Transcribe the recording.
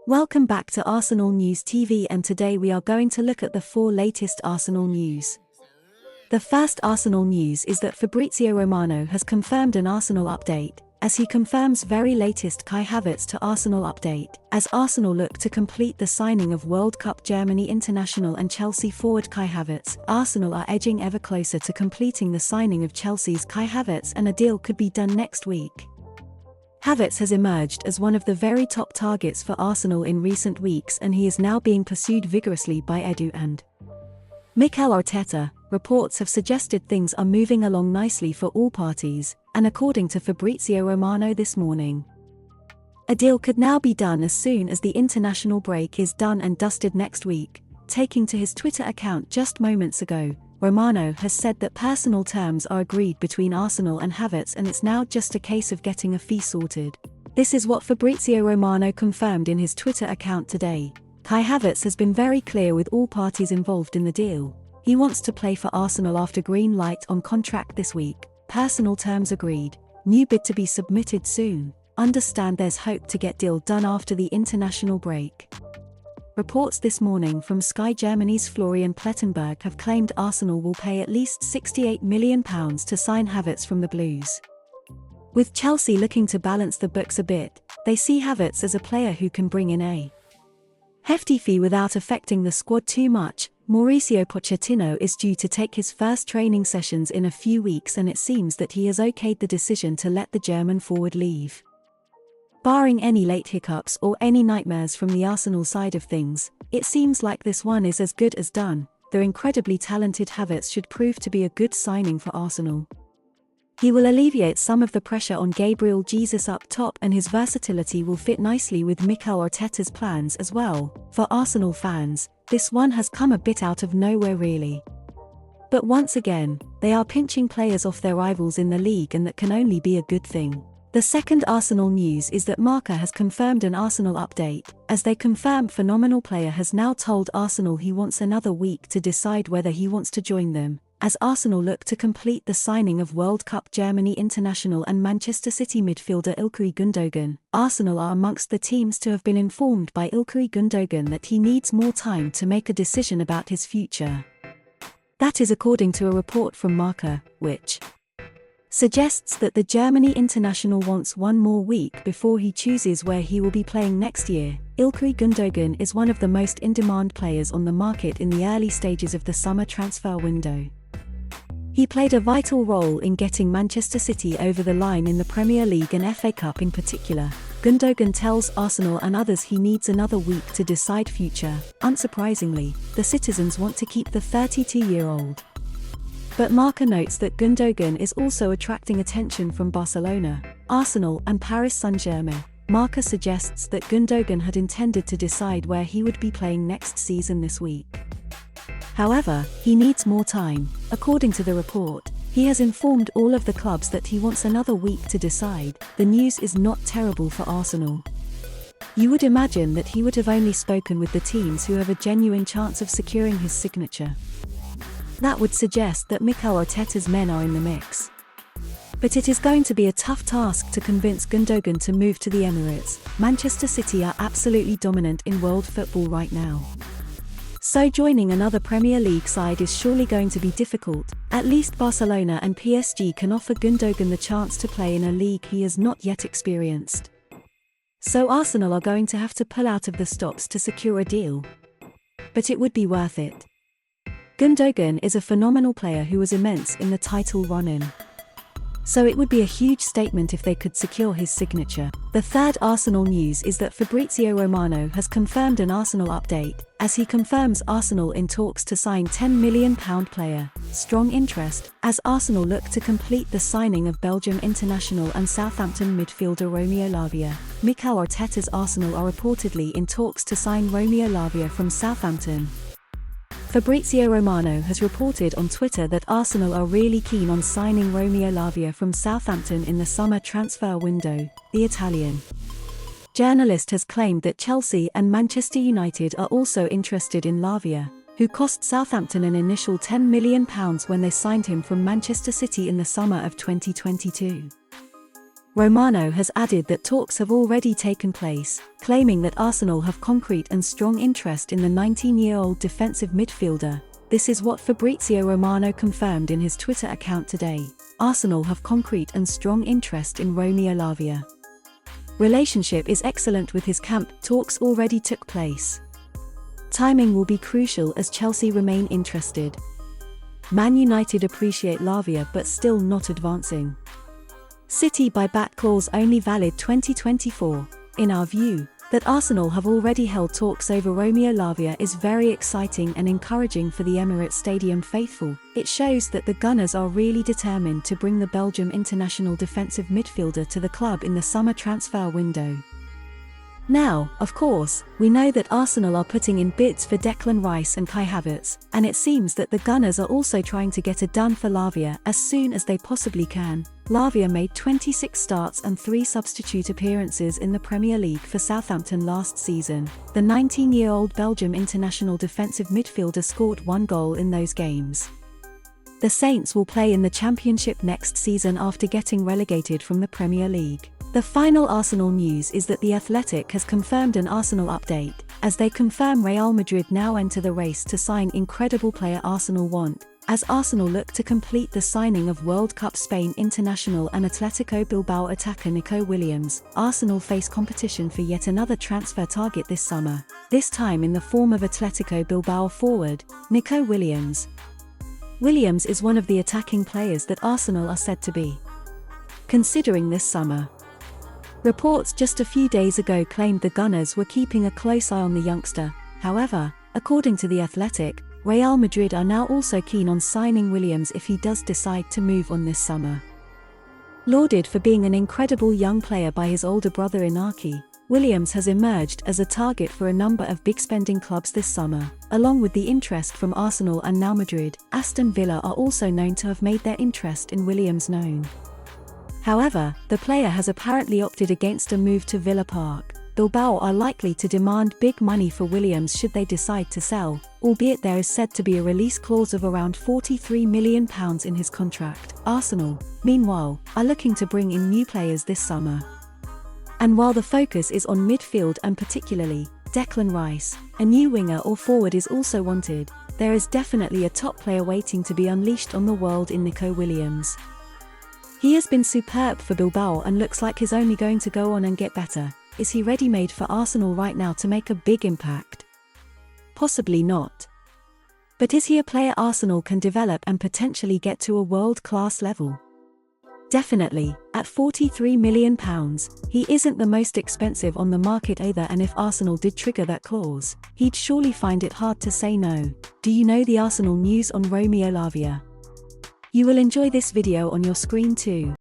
Welcome back to Arsenal News TV, and today we are going to look at the 4 latest Arsenal news. The first Arsenal news is that Fabrizio Romano has confirmed an Arsenal update, as he confirms very latest Kai Havertz to Arsenal update, as Arsenal look to complete the signing of World Cup Germany international and Chelsea forward Kai Havertz. Arsenal are edging ever closer to completing the signing of Chelsea's Kai Havertz, and a deal could be done next week. Havertz has emerged as one of the very top targets for Arsenal in recent weeks, and he is now being pursued vigorously by Edu and Mikel Arteta. Reports have suggested things are moving along nicely for all parties, and according to Fabrizio Romano this morning, a deal could now be done as soon as the international break is done and dusted next week. Taking to his Twitter account just moments ago, Romano has said that personal terms are agreed between Arsenal and Havertz, and it's now just a case of getting a fee sorted. This is what Fabrizio Romano confirmed in his Twitter account today. Kai Havertz has been very clear with all parties involved in the deal. He wants to play for Arsenal after green light on contract this week. Personal terms agreed. New bid to be submitted soon. Understand there's hope to get deal done after the international break. Reports this morning from Sky Germany's Florian Plettenberg have claimed Arsenal will pay at least £68 million to sign Havertz from the Blues. With Chelsea looking to balance the books a bit, they see Havertz as a player who can bring in a hefty fee without affecting the squad too much. Mauricio Pochettino is due to take his first training sessions in a few weeks, and it seems that he has okayed the decision to let the German forward leave. Barring any late hiccups or any nightmares from the Arsenal side of things, it seems like this one is as good as done. The incredibly talented Havertz should prove to be a good signing for Arsenal. He will alleviate some of the pressure on Gabriel Jesus up top, and his versatility will fit nicely with Mikel Arteta's plans as well. For Arsenal fans, this one has come a bit out of nowhere really. But once again, they are pinching players off their rivals in the league, and that can only be a good thing. The second Arsenal news is that Marca has confirmed an Arsenal update, as they confirm phenomenal player has now told Arsenal he wants another week to decide whether he wants to join them, as Arsenal look to complete the signing of World Cup Germany international and Manchester City midfielder Ilkay Gundogan. Arsenal are amongst the teams to have been informed by Ilkay Gundogan that he needs more time to make a decision about his future. That is according to a report from Marca, which suggests that the Germany international wants one more week before he chooses where he will be playing next year. Ilkay Gundogan is one of the most in-demand players on the market in the early stages of the summer transfer window. He played a vital role in getting Manchester City over the line in the Premier League and FA Cup in particular. Gundogan tells Arsenal and others he needs another week to decide future. Unsurprisingly, the citizens want to keep the 32-year-old. But Marca notes that Gundogan is also attracting attention from Barcelona, Arsenal and Paris Saint-Germain. Marca suggests that Gundogan had intended to decide where he would be playing next season this week. However, he needs more time. According to the report, he has informed all of the clubs that he wants another week to decide. The news is not terrible for Arsenal. You would imagine that he would have only spoken with the teams who have a genuine chance of securing his signature. That would suggest that Mikel Arteta's men are in the mix. But it is going to be a tough task to convince Gundogan to move to the Emirates. Manchester City are absolutely dominant in world football right now. So joining another Premier League side is surely going to be difficult. At least Barcelona and PSG can offer Gundogan the chance to play in a league he has not yet experienced. So Arsenal are going to have to pull out of the stops to secure a deal. But it would be worth it. Gundogan is a phenomenal player who was immense in the title run-in. So it would be a huge statement if they could secure his signature. The third Arsenal news is that Fabrizio Romano has confirmed an Arsenal update, as he confirms Arsenal in talks to sign £10 million player. Strong interest, as Arsenal look to complete the signing of Belgium international and Southampton midfielder Romeo Lavia. Mikel Arteta's Arsenal are reportedly in talks to sign Romeo Lavia from Southampton. Fabrizio Romano has reported on Twitter that Arsenal are really keen on signing Romeo Lavia from Southampton in the summer transfer window. The Italian journalist has claimed that Chelsea and Manchester United are also interested in Lavia, who cost Southampton an initial £10 million when they signed him from Manchester City in the summer of 2022. Romano has added that talks have already taken place, claiming that Arsenal have concrete and strong interest in the 19-year-old defensive midfielder. This is what Fabrizio Romano confirmed in his Twitter account today. Arsenal have concrete and strong interest in Romeo Lavia. Relationship is excellent with his camp, talks already took place. Timing will be crucial as Chelsea remain interested. Man United appreciate Lavia but still not advancing. City buyback clause only valid 2024. In our view, that Arsenal have already held talks over Romeo Lavia is very exciting and encouraging for the Emirates Stadium faithful. It shows that the Gunners are really determined to bring the Belgium international defensive midfielder to the club in the summer transfer window. Now, of course, we know that Arsenal are putting in bids for Declan Rice and Kai Havertz, and it seems that the Gunners are also trying to get it done for Lavia as soon as they possibly can. Lavia made 26 starts and 3 substitute appearances in the Premier League for Southampton last season. The 19-year-old Belgium international defensive midfielder scored 1 goal in those games. The Saints will play in the Championship next season after getting relegated from the Premier League. The final Arsenal news is that The Athletic has confirmed an Arsenal update, as they confirm Real Madrid now enter the race to sign incredible player Arsenal want. As Arsenal look to complete the signing of World Cup Spain international and Atletico Bilbao attacker Nico Williams, Arsenal face competition for yet another transfer target this summer, this time in the form of Atletico Bilbao forward, Nico Williams. Williams is one of the attacking players that Arsenal are said to be considering this summer. Reports just a few days ago claimed the Gunners were keeping a close eye on the youngster. However, according to The Athletic, Real Madrid are now also keen on signing Williams if he does decide to move on this summer. Lauded for being an incredible young player by his older brother Ilkay, Williams has emerged as a target for a number of big-spending clubs this summer. Along with the interest from Arsenal and now Madrid, Aston Villa are also known to have made their interest in Williams known. However, the player has apparently opted against a move to Villa Park. Bilbao are likely to demand big money for Williams should they decide to sell, albeit there is said to be a release clause of around £43 million in his contract. Arsenal, meanwhile, are looking to bring in new players this summer. And while the focus is on midfield and particularly Declan Rice, a new winger or forward is also wanted, there is definitely a top player waiting to be unleashed on the world in Nico Williams. He has been superb for Bilbao and looks like he's only going to go on and get better. Is he ready-made for Arsenal right now to make a big impact? Possibly not. But is he a player Arsenal can develop and potentially get to a world-class level? Definitely, at £43 million, he isn't the most expensive on the market either, and if Arsenal did trigger that clause, he'd surely find it hard to say no. Do you know the Arsenal news on Romeo Lavia? You will enjoy this video on your screen too.